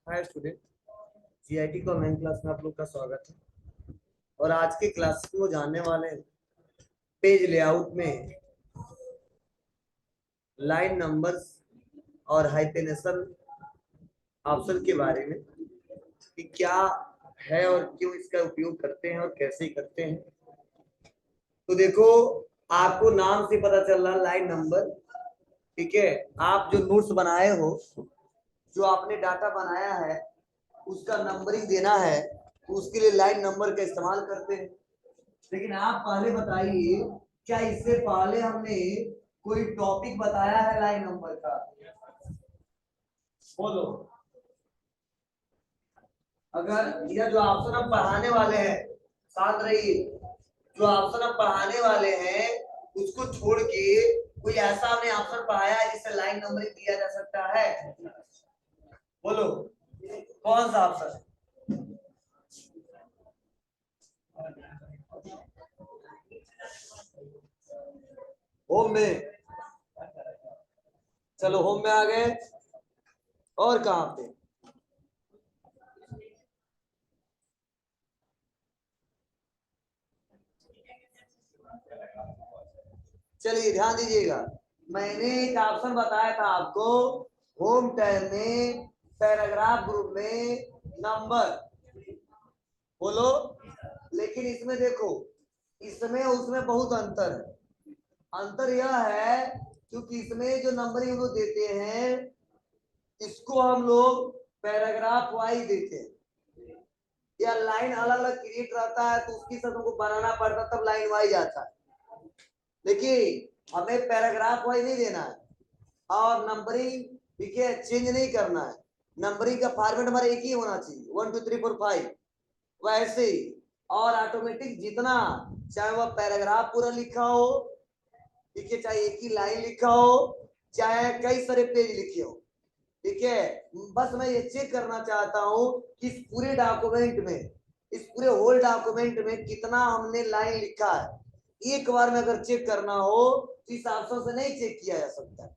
Hi student, GIT का online class में आप लोग का स्वागत है। और आज के क्लास को जानने वाले हैं पेज लेआउट में लाइन नंबर्स और हाइफेनेशन ऑप्शन के बारे में कि क्या है और क्यों इसका उपयोग करते हैं और कैसे करते हैं। तो देखो, आपको नाम से पता चल रहा लाइन नंबर, ठीक है। आप जो नोट्स बनाए हो, जो आपने डाटा बनाया है, उसका नंबरिंग देना है तो उसके लिए लाइन नंबर का इस्तेमाल करते हैं। लेकिन आप पहले बताइए, क्या इससे पहले हमने कोई टॉपिक बताया है लाइन नंबर का? बोलो। अगर यह जो ऑप्शन हम पढ़ाने वाले हैं, साथ रहिए, जो ऑप्शन हम पढ़ाने वाले हैं उसको छोड़ के कोई ऐसा हमने ऑप्शन पढ़ाया है जिससे लाइन नंबरिंग दिया जा सकता है? बोलो, कौन सा ऑप्शन? होम में। चलो होम में आ गए। और कहां पे? चलिए ध्यान दीजिएगा, मैंने एक ऑप्शन बताया था आपको, होम टैब में पैराग्राफ ग्रुप में नंबर। बोलो। लेकिन इसमें देखो, इसमें उसमें बहुत अंतर है। अंतर यह है क्योंकि इसमें जो नंबरिंग लोग देते हैं इसको हम लोग पैराग्राफ वाइज देते हैं, या लाइन अलग अलग क्रिएट रहता है तो उसकी सब को बनाना पड़ता तब लाइन वाइज आता है। देखिए, हमें पैराग्राफ वाइज नहीं देना है और नंबरिंग, ठीक है, चेंज नहीं करना है। नंबरिंग का फॉर्मेट हमारा एक ही होना चाहिए, 1 2 3 4 5, वैसे ही। और ऑटोमेटिक जितना, चाहे वह पैराग्राफ पूरा लिखा हो, ठीक है, चाहे एक ही लाइन लिखा हो, चाहे कई सारे पेज लिखे हो, ठीक है, बस मैं ये चेक करना चाहता हूं कि इस पूरे डॉक्यूमेंट में, इस पूरे होल डॉक्यूमेंट में कितना हमने लाइन लिखा है। एक बार में अगर चेक करना हो तो इस ऑप्शन से नहीं चेक किया जा सकता है।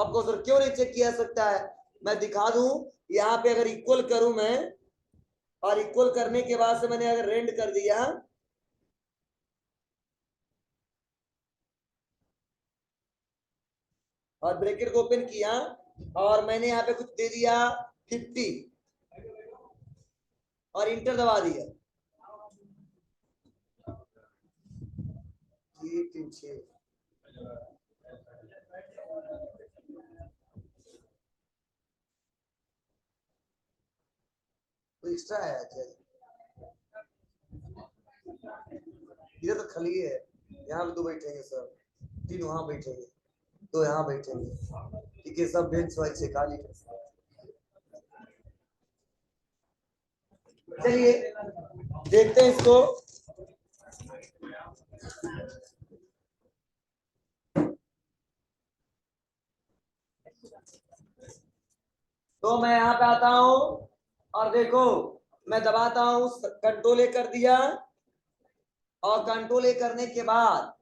आपको सर क्यों नहीं चेक किया जा सकता है? मैं दिखा दूं। यहाँ पे अगर इक्वल करूं मैं, और इक्वल करने के बाद से मैंने अगर रेंड कर दिया और ब्रैकेट को ओपन किया और मैंने यहाँ पे कुछ दे दिया 50 और इंटर दबा दिया, 3 3 6, तो एक्स्ट्रा है क्या? इधर तो खाली है। यहाँ पे 2 बैठेंगे सर, 3 वहां बैठेंगे, 2 यहाँ बैठेंगे, ठीक है, सब बेंच वाइज से खाली है। चलिए देखते हैं इसको। तो मैं यहाँ पे आता हूँ और देखो, मैं दबाता हूँ, कंट्रोल ए कर दिया, और कंट्रोल ए करने के बाद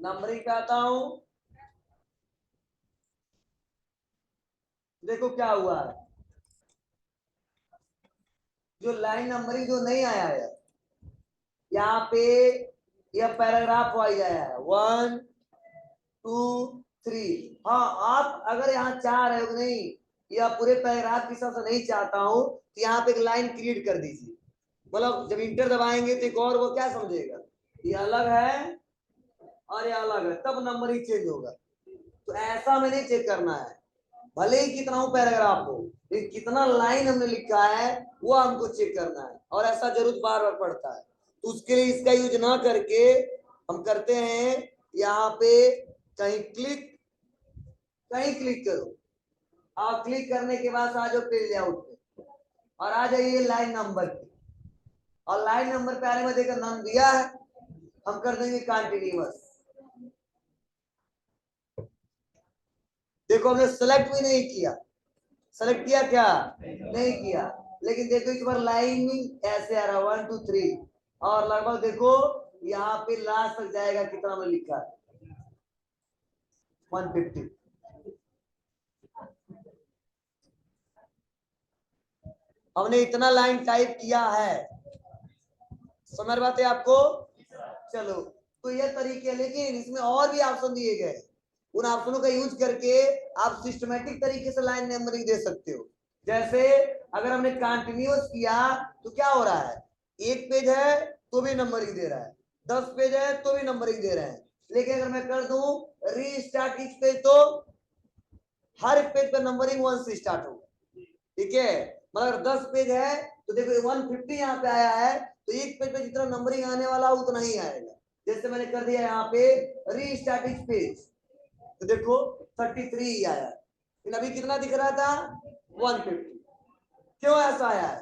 नंबरिंग पे आता हूँ। देखो क्या हुआ है, जो लाइन नंबरिंग जो नहीं आया है यहाँ पे, यह पैराग्राफ वाइज आया है 1 2 3। हाँ, आप अगर यहाँ चाह रहे हो नहीं, या पूरे पैराग्राफ के हिसाब से नहीं चाहता हूं तो यहाँ पे एक लाइन क्रिएट कर दीजिए। मतलब जब इंटर दबाएंगे तो एक और वो क्या समझेगा, ये अलग है और ये अलग है, तब नंबर ही चेंज होगा। तो ऐसा हमें नहीं चेक करना है, भले ही कितना हो पैराग्राफ हो, लेकिन कितना लाइन हमने लिखा है वो हमको चेक करना है, और ऐसा जरूरत बार बार पड़ता है। तो उसके लिए इसका यूज ना करके हम करते हैं, यहाँ पे कहीं क्लिक, कहीं क्लिक करो, और क्लिक करने के बाद आ जाओ पेज लेआउट पे और आ जाइए लाइन नंबर पे। और लाइन नंबर पे आने में देखकर नाम दिया है, हम कर देंगे कंटिन्यूअस। देखो हमने सेलेक्ट भी नहीं किया, सेलेक्ट किया क्या? नहीं किया। लेकिन देखो इस बार लाइनिंग ऐसे आ रहा 1 2 3, और लगभग देखो यहाँ पे लास्ट तक जाएगा, कितना में लिखा है 150। हमने इतना लाइन टाइप किया है, समझ बात है आपको। चलो तो ये तरीके हैं, लेकिन इसमें और भी ऑप्शन दिए गए, उन ऑप्शनों का यूज करके आप सिस्टमेटिक तरीके से लाइन नंबरिंग दे सकते हो। जैसे अगर हमने कंटिन्यूअस किया तो क्या हो रहा है, एक पेज है तो भी नंबरिंग दे रहा है, 10 पेज है तो भी नंबरिंग दे रहे हैं। लेकिन अगर मैं कर दूं रीस्टार्ट ईच पेज, तो हर एक पेज पर नंबरिंग 1 से स्टार्ट होगा, ठीक है। मगर 10 पेज है तो देखो 150 यहाँ पे आया है, तो एक पेज पे जितना नंबरिंग आने वाला उतना ही आएगा। जैसे मैंने कर दिया यहाँ पे रीस्टार्ट ईच पेज, तो देखो 33 ही आया, लेकिन अभी कितना दिख रहा था 150। क्यों ऐसा आया है,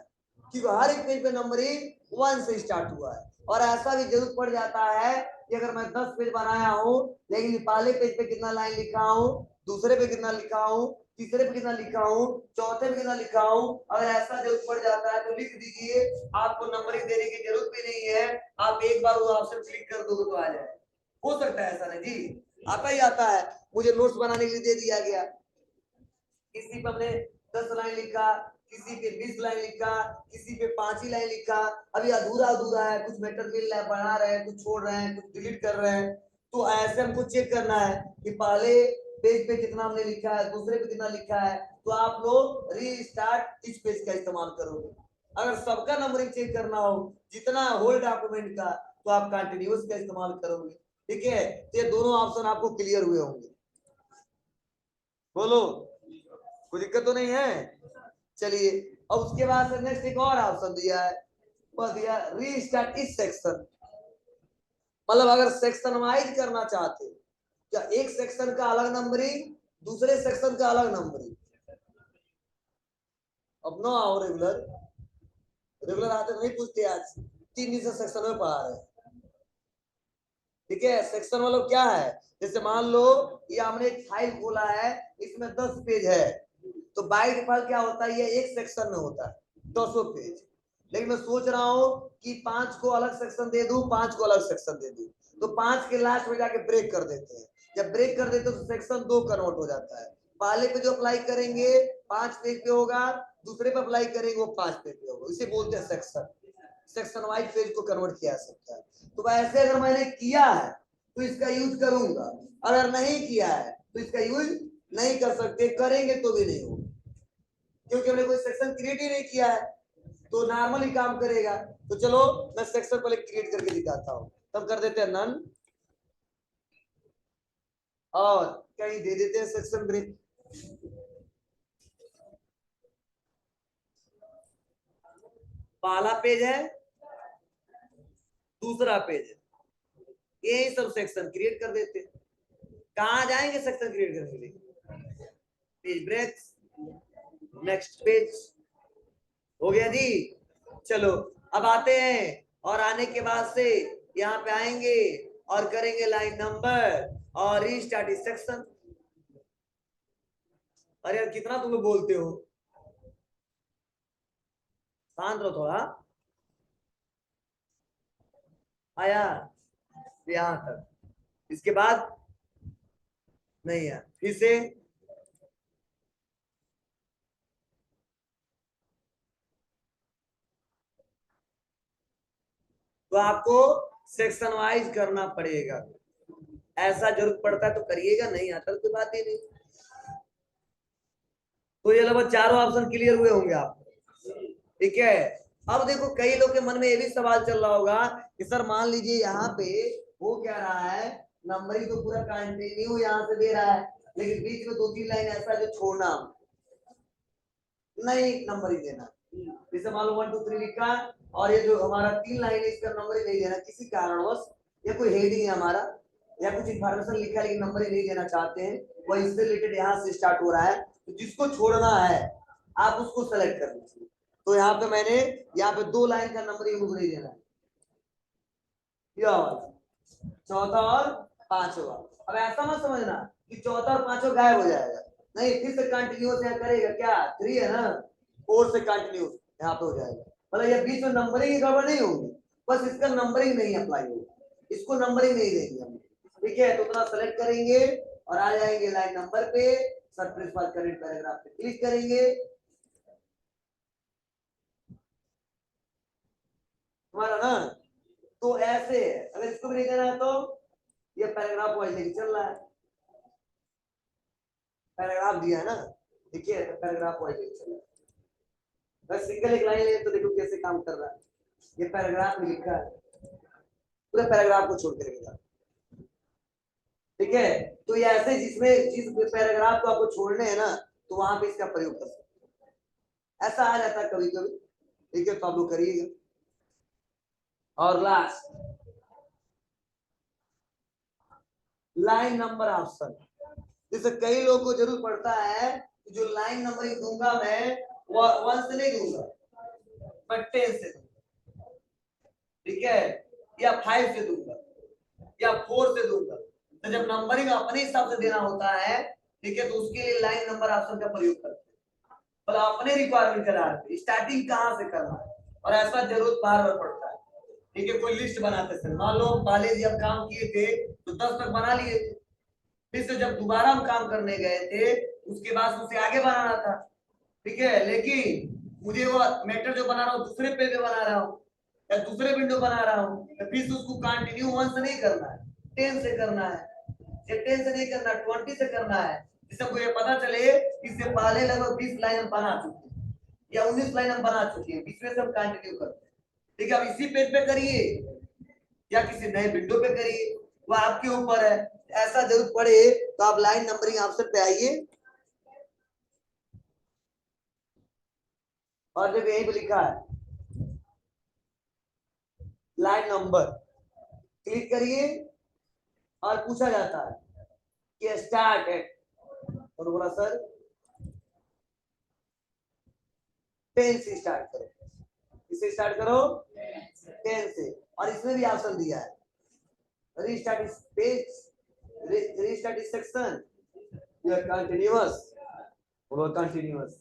क्योंकि हर एक पेज पे नंबरिंग 1 से स्टार्ट हुआ है। और ऐसा भी जरूरत पड़ जाता है कि अगर मैं 10 पेज बनाया हूं, लेकिन पहले पेज पे कितना लाइन लिखा हूं, दूसरे पे कितना लिखा हूं, तीसरे पे कितना लिखा हूं, चौथे पे कितना लिखा हूं, अगर ऐसा जरूरत पड़ जाता है तो लिख दीजिए, आपको नंबरिंग देने की जरूरत भी नहीं है, आप एक बार वो ऑप्शन क्लिक कर दोगे तो आ जाएगा। हो सकता है ऐसा नहीं जी, आता ही आता है, मुझे नोट्स बनाने के लिए दे दिया गया, किसी पे हमने 10 लाइन लिखा, किसी पे 20 लाइन लिखा, किसी पे 5 ही लाइन लिखा, अभी अधूरा अधूरा है, कुछ मैटर मिल रहा है, बढ़ा रहे हैं, कुछ छोड़ रहे हैं, कुछ डिलीट कर रहे हैं। तो ऐसे हमको चेक करना है कि पहले पेज पे कितना हमने लिखा है, दूसरे पे कितना लिखा है, तो आप लोग रीस्टार्ट इस पेज का इस्तेमाल करोगे। अगर सबका नंबरिंग चेक करना हो, जितना होल डॉक्यूमेंट का, तो आप कंटिन्यूअस का इस्तेमाल करोगे, ठीक है। तो ये दोनों ऑप्शन आपको क्लियर हुए होंगे, बोलो कोई दिक्कत तो नहीं है। चलिए अब उसके बाद से नेक्स्ट एक और ऑप्शन दिया है, वह दिया रीस्टार्ट इस सेक्शन। मतलब अगर सेक्शन वाइज करना चाहते हो, क्या एक सेक्शन का अलग नंबरिंग, दूसरे सेक्शन का अलग नंबरिंग। अब ना आओ रेगुलर, रेगुलर आते नहीं पूछते, आज 3 दिन से सेक्शन में पढ़ा रहे, ठीक है। सेक्शन मतलब क्या है, जैसे मान लो ये हमने एक फाइल खोला है, इसमें 10 पेज है, तो बाय डिफॉल्ट क्या होता है, ये एक सेक्शन में होता है 200 पेज। लेकिन मैं सोच रहा हूं कि 5 को अलग सेक्शन दे दूं, 5 को अलग सेक्शन दे दूं, तो 5 के लास्ट में जाके ब्रेक कर देते हैं। जब ब्रेक कर देते हैं तो सेक्शन 2 कन्वर्ट हो जाता है। पहले पे जो अप्लाई करेंगे 5 पेज पे होगा, दूसरे पे अप्लाई करेंगे वो 5 पेज पे होगा, इसे बोलते हैं सेक्शन। सेक्शन वाइज पेज को कन्वर्ट किया जा सकता है। तो वैसे अगर मैंने किया है तो इसका यूज करूंगा, अगर नहीं किया है तो इसका यूज नहीं कर सकते, करेंगे तो भी नहीं होगा, क्योंकि हमने कोई सेक्शन क्रिएट ही नहीं किया है, तो नॉर्मली काम करेगा। तो चलो मैं सेक्शन पहले क्रिएट करके दिखाता हूं, तब कर देते हैं नन, और कहीं दे देते हैं सेक्शन ब्रेक। पहला पेज है, दूसरा पेज है, यही सब सेक्शन क्रिएट कर देते हैं। कहां जाएंगे सेक्शन क्रिएट करने के लिए, पेज ब्रेक, नेक्स्ट पेज, हो गया जी। चलो अब आते हैं, और आने के बाद से यहाँ पे आएंगे और करेंगे लाइन नंबर और रीस्टार्ट इस सेक्शन। अरे यार कितना तुम लोग बोलते हो, शांत रहो थोड़ा। आया यहाँ तक, इसके बाद नहीं है, फिर से तो आपको सेक्शन वाइज करना पड़ेगा, ऐसा जरूरत पड़ता है तो करिएगा, नहीं आता तो बात ही नहीं। तो ये लगभग चारों ऑप्शन क्लियर हुए होंगे आप, ठीक है। अब देखो कई लोग के मन में ये भी सवाल चल रहा होगा कि सर मान लीजिए यहाँ पे वो क्या रहा है, नंबरिंग तो पूरा कंटिन्यू यहाँ से दे रहा है, लेकिन बीच में 2-3 लाइन ऐसा जो छोड़ना नहीं, नंबर ही देना। जैसे मान लो 1 2 3 लिखा, और ये जो हमारा 3 लाइन है इसका नंबर ही नहीं देना किसी कारणवश, या कोई हेडिंग है हमारा, या कुछ इंफॉर्मेशन लिखा है लेकिन नंबर ही नहीं देना चाहते हैं, वो इससे रिलेटेड यहाँ से स्टार्ट हो रहा है, तो जिसको छोड़ना है आप उसको सेलेक्ट कर लीजिए। तो यहाँ पे मैंने यहाँ पे 2 लाइन का नंबर ही नहीं देना है, चौथा और पांचवा। अब ऐसा मत समझना कि चौथा और पांचवा गायब हो जाएगा, नहीं, फिर से कंटिन्यूस यहाँ करेगा, क्या 3 है ना, 4 से कंटिन्यूस यहाँ पे हो जाएगा। मतलब ये बीच में नंबरिंग गड़बड़ नहीं होगी, बस इसका नंबरिंग नहीं अप्लाई होगा, इसको नंबरिंग नहीं देंगे हम, ठीक है। तो उतना सेलेक्ट करेंगे और आ जाएंगे लाइन नंबर पे, सरप्रेस फॉर करेंट पैराग्राफ पे क्लिक करेंगे, हमारा ना, तो ऐसे है। अगर इसको भी नहीं देना है तो ये पैराग्राफ वाइज लेके चल रहा है, पैराग्राफ दिया है ना, देखिए तो पैराग्राफ वाइज लेके चल रहा है। बस सिंगल एक लाइन ले तो देखो कैसे काम कर रहा है। ये पैराग्राफ में लिखा है, पूरे पैराग्राफ को छोड़ के रखेगा। ठीक है, तो ये ऐसे जिसमें जिस पैराग्राफ को आपको छोड़ने हैं ना, तो वहां पे इसका प्रयोग कर सकते हैं। ऐसा आ जाता है कभी कभी। ठीक है, तो आप लोग करिएगा। और लास्ट लाइन नंबर ऑप्शन, जैसे कई लोगों को जरूर पड़ता है कि जो लाइन नंबर दूंगा मैं, वो 1 से नहीं दूंगा, मैं 10 से दूंगा। ठीक है, या 5 से दूंगा, या 4 से दूंगा। तो जब नंबरिंग अपने हिसाब से देना होता है, ठीक है, तो उसके लिए लाइन नंबर ऑप्शन का प्रयोग करते हैं। पर अपने रिक्वायरमेंट के आधार पे स्टार्टिंग कहां से करना है, और ऐसा जरूरत बार बार पड़ता है। ठीक है, कोई लिस्ट बनाते थे, मान लो पहले जब काम किए थे तो 10 तक बना लिए थे, फिर से जब दोबारा हम काम करने गए थे उसके बाद उसे आगे बनाना था। ठीक है, लेकिन मुझे वो मैटर जो बना रहा हूँ दूसरे पेज पे बना रहा हूँ, या दूसरे विंडो बना रहा हूँ, तो फिर से उसको कंटिन्यू 1 से नहीं करना है, 10 से करना है। ये 10 से नहीं करना, 20 से करना है, जिससे मुझे पता चले इससे पहले लगभग 20 लाइन हम बना चुके हैं, या 19 लाइन हम बना चुके हैं, बीच में से हम कंटिन्यू करते हैं। ठीक है, अब इसी पेज पे करिए या किसी नए विंडो पे करिए, वो आपके ऊपर है। ऐसा जरूरत पड़े तो आप लाइन नंबरिंग ऑप्शन पे आइए, और जब यहीं पे लिखा है लाइन नंबर, क्लिक करिए और पूछा जाता है कि स्टार्ट एट, और बोला सर 10 से स्टार्ट करो। किससे स्टार्ट करो? 10 से। और इसमें भी ऑप्शन दिया है रीस्टार्ट पेज, रीस्टार्ट सेक्शन, या कंटिन्यूअस, बोलो कंटिन्यूअस।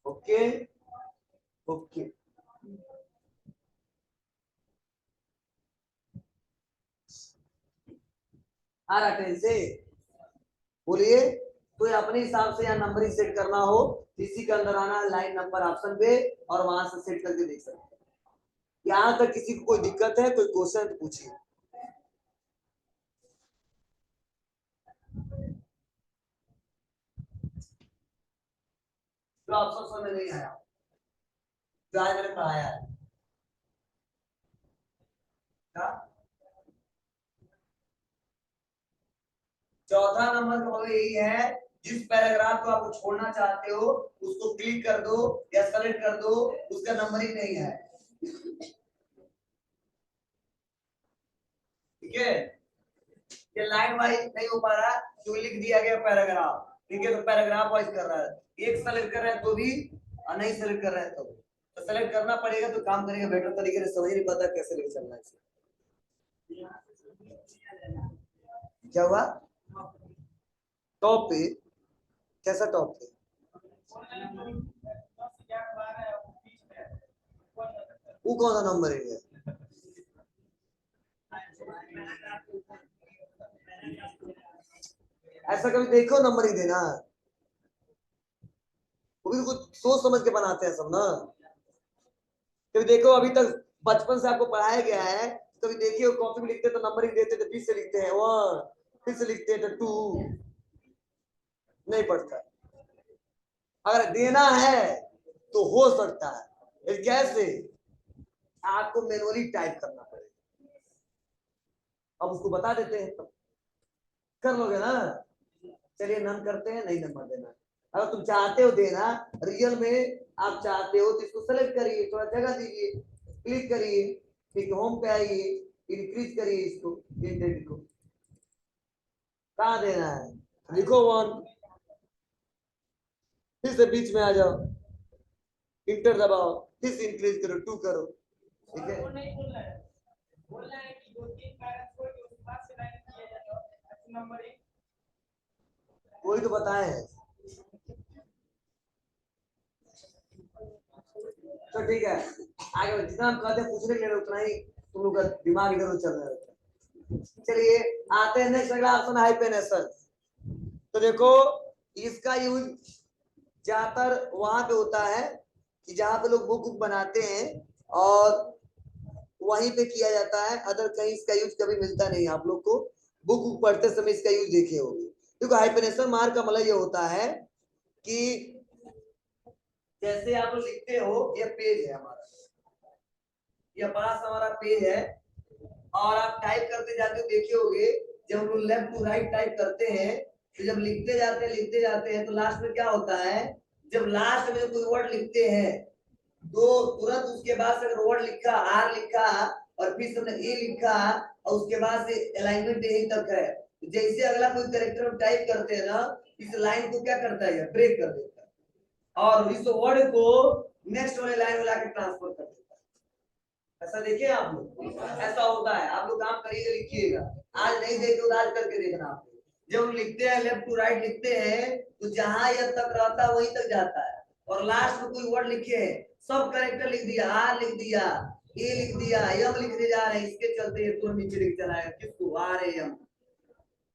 ओके ओके, आ रहा 10 से, बोलिए। तो अपने हिसाब से यहाँ नंबरिंग सेट करना हो, इसी के अंदर आना लाइन नंबर ऑप्शन पे, और वहां से सेट करके देख सकते हैं। यहाँ तक किसी को कोई दिक्कत है, कोई क्वेश्चन तो पूछिए। जो ऑप्शन समझ में नहीं आया, जो आज मैंने पढ़ाया है, क्या? चौथा नंबर का मतलब यही है, जिस पैराग्राफ को आपको छोड़ना चाहते हो उसको क्लिक कर दो या सेलेक्ट कर दो, उसका नंबरिंग नहीं है। ठीक है, ये लाइन वाइज नहीं हो पा रहा, जो लिख दिया गया पैराग्राफ। ठीक है, तो पैराग्राफ वाइज कर रहा है, एक सेलेक्ट कर रहा है तो भी, और नहीं सेलेक्ट कर रहा है तो सेलेक्ट करना पड़ेगा, तो काम करेगा बेटर तरीके से। समझ नहीं पाता कैसे लेके चलना है। क्या हुआ? टॉप पे? कैसा टॉप पे? वो कौन सा नंबर है? ऐसा कभी देखो नंबर ही देना, वो भी कुछ सोच समझ के बनाते हैं सब ना। कभी देखो, अभी तक बचपन से आपको पढ़ाया गया है, कभी देखिए कॉपी में लिखते तो नंबर ही देते, तो 20 से लिखते हैं 1, फिर से लिखते हैं तो 2, नहीं पढ़ता। अगर देना है तो हो सकता है, कैसे? आपको मैनुअली टाइप करना पड़ेगा। अब उसको बता देते हैं, तब कर लोगे ना। चलिए नन करते हैं, नहीं नंबर देना। अगर तुम चाहते हो देना रियल में, आप चाहते हो तो इसको सेलेक्ट करिए, थोड़ा जगह दीजिए, क्लिक करिए, फिर होम पे आइए, इंक्रीज करिए इसको, इंटेंट को कहाँ देना है, लिखो 1, फिर से बीच में आ जाओ, इंटर दबाओ, फिर से इंक्रीज करो 2 करो। ठीक है, वही तो बताए हैं। तो ठीक है, आगे जितना हम कहते हैं पूछने के लिए उतना ही तुम लोग का दिमाग इधर उधर चल रहा है। चलिए आते हैं नेक्स्ट, अगला ऑप्शन हाइपेनेशन। तो देखो, इसका यूज ज्यादातर वहां पे होता है कि जहां पे लोग बुक बनाते हैं, और वहीं पे किया जाता है, अदर कहीं इसका यूज कभी मिलता नहीं। आप लोग को बुक पढ़ते समय इसका यूज देखे होंगे। देखो हाइफेनेशन मार्क का मतलब ये होता है कि जैसे आप लिखते हो, ये पेज है हमारा, ये बड़ा सा हमारा पेज है, और आप टाइप करते जाते हो, देखे होगे जब हम लोग लेफ्ट टू राइट टाइप करते हैं, तो जब लिखते जाते हैं तो लास्ट में क्या होता है, जब लास्ट में कोई वर्ड लिखते हैं तो तुरंत उसके बाद से अगर वर्ड लिखा, आर लिखा और फिर हमने ए लिखा और उसके बाद से अलाइनमेंट यही तक है, जैसे अगला कोई कैरेक्टर हम टाइप करते हैं ना, इस लाइन को क्या करता है, ब्रेक कर देता है और इस वर्ड को नेक्स्ट वाले लाइन में लाके ट्रांसफर कर देता है। ऐसा देखिए आप लोग, ऐसा होता है। आप लोग काम करिएगा, लिखिएगा, आज नहीं देखे तो आज करके देखना। आप जब हम लिखते हैं लेफ्ट टू राइट लिखते हैं तो जहां यह तक रहता है वहीं तक जाता है, और लास्ट में कोई वर्ड लिखे है, सब कैरेक्टर लिख दिया, आर लिख दिया, ए लिख दिया, एम लिखने जा रहे हैं, इसके चलते ये तो नीचे लिख चला है, किसको, आर एम।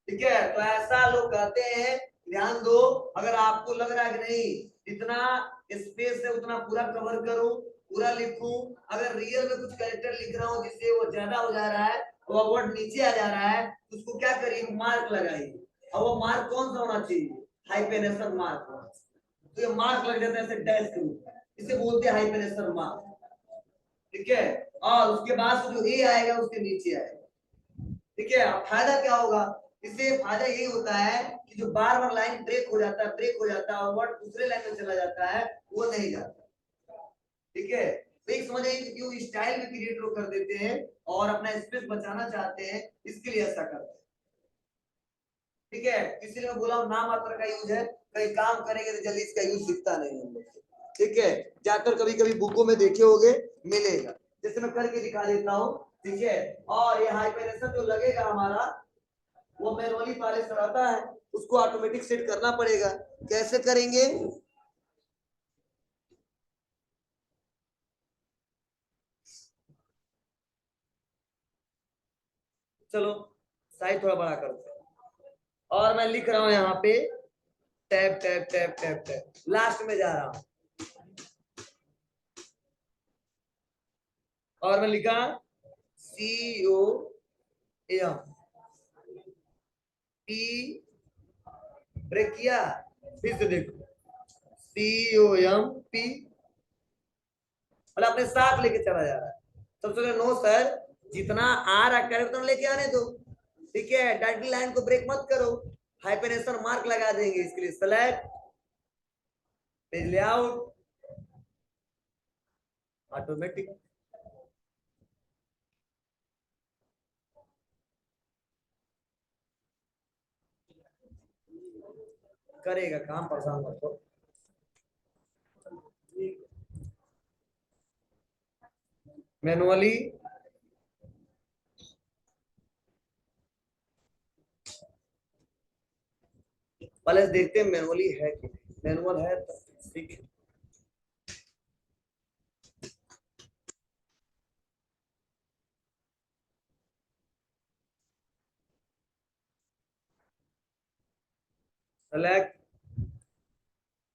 ठीक है, तो ऐसा लोग कहते हैं, ध्यान दो। अगर आपको लग रहा है कि नहीं इतना स्पेस है उतना पूरा कवर करूं, पूरा लिखूं, अगर रियल में कुछ कैरेक्टर लिख रहा हूं जिससे वो ज्यादा हो जा रहा है, वो वर्ड नीचे आ जा रहा है, तो उसको क्या करिए, मार्क लगाइए। और वो मार्क कौन सा होना चाहिए, हाइफेनेशन मार्क होना चाहिए। तो ये मार्क लग जाता है ऐसे डैश के रूप में, इसे बोलते हैं हाइफेनेशन मार्क। ठीक है, और उसके बाद जो ए आएगा उसके नीचे आएगा। ठीक है, अब फायदा क्या होगा, इससे फायदा यही होता है कि जो बार बार लाइन ब्रेक हो जाता है और वर्ड दूसरे लाइन में चला जाता है, वो नहीं जाता। ठीक है, तो एक समझ आइए क्यों स्टाइल में क्रिएट कर देते हैं और अपना स्पेस बचाना चाहते हैं, इसके लिए ऐसा करते हैं। ठीक है, इसलिए मैं बोला नाम मात्र का यूज है, कहीं काम करेंगे तो जल्दी इसका यूज दिखता नहीं हम लोग। ठीक है, जाकर कभी कभी बुकों में देखे होंगे, मिलेगा। जैसे मैं करके दिखा देता हूँ। ठीक है, और ये हाइपरनेशन जो लगेगा हमारा, वो मैनुअली पहले से रहता है, उसको ऑटोमेटिक सेट करना पड़ेगा। कैसे करेंगे, चलो साइज थोड़ा बड़ा करते हैं, और मैं लिख रहा हूं यहाँ पे tab tab tab tab tab, last में जा रहा हूं और मैं लिखा COM P, ब्रेक किया, फिर से देखो COM P, मतलब अपने साथ लेके चला जा रहा है। सबसे नो सर, जितना आ रहा कैरेक्टर लेके आने दो। ठीक है, डायरेक्टली लाइन को ब्रेक मत करो, हाइपरनेशन मार्क लगा देंगे। इसके लिए सेलेक्ट, पेज लेआउट, ऑटोमेटिक, करेगा काम, परेशान मत हो। मैनुअली पहले देखते हैं मैनुअली है कि मैनुअल है तो ठीक है। सेलेक्ट,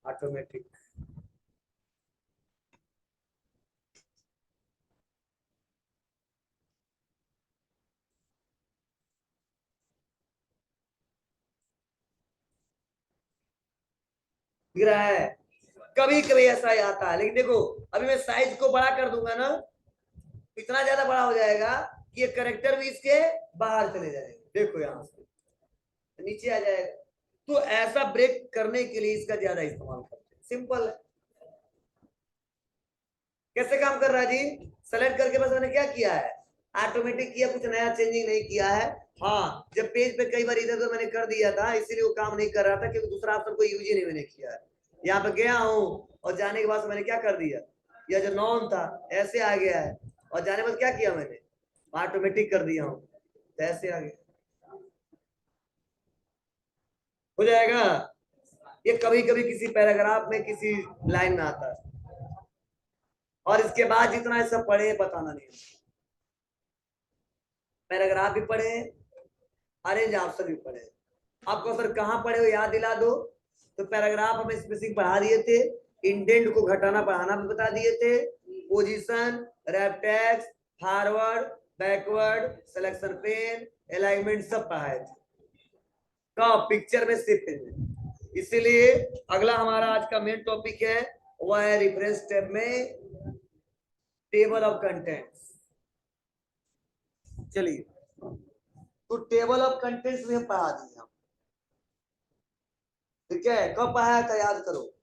ऑटोमेटिक, दिख रहा है। कभी कभी ऐसा ही आता है, लेकिन देखो अभी मैं साइज को बड़ा कर दूंगा ना, इतना ज्यादा बड़ा हो जाएगा कि ये करेक्टर भी इसके बाहर चले जाएंगे। देखो यहां से नीचे आ जाएगा। तो ऐसा ब्रेक करने के लिए इसका ज्यादा इस्तेमाल करते हैं, सिंपल है। कैसे काम कर रहा है जी, सेलेक्ट करके बस मैंने क्या किया है, ऑटोमेटिक किया, कुछ नया चेंजिंग नहीं किया है। हाँ, जब पेज पे कई बार इधर उधर मैंने कर दिया था, इसीलिए वो काम नहीं कर रहा था, क्योंकि दूसरा ऑप्शन को यूज ही नहीं मैंने किया है। यहाँ पे गया हूँ और जाने के बाद मैंने क्या कर दिया, यह जो नॉन था ऐसे आ गया है, और जाने के बाद क्या किया मैंने, ऑटोमेटिक कर दिया हूँ, तो ऐसे आ गया, हो जाएगा। ये कभी कभी किसी पैराग्राफ में किसी लाइन में आता है, और इसके बाद जितना ऐसा पढ़े बताना नहीं, पैराग्राफ भी पढ़े, अरेंज ऑप्शन भी पढ़े। आपको सर कहाँ पढ़े हो याद दिला दो, तो पैराग्राफ हमें स्पेसिंग पढ़ा दिए थे, इंडेंट को घटाना बढ़ाना भी बता दिए थे, position, wrap tags, forward, backward, selection pen, alignment सब पढ़ाए थे। कब? पिक्चर में शिफ्ट। इसीलिए अगला हमारा आज का मेन टॉपिक है वह है रेफरेंस टैब में टेबल ऑफ कंटेंट्स। चलिए, तो टेबल ऑफ कंटेंट्स में हम पढ़ा दिए हम, ठीक है। कब पढ़ाया था याद करो?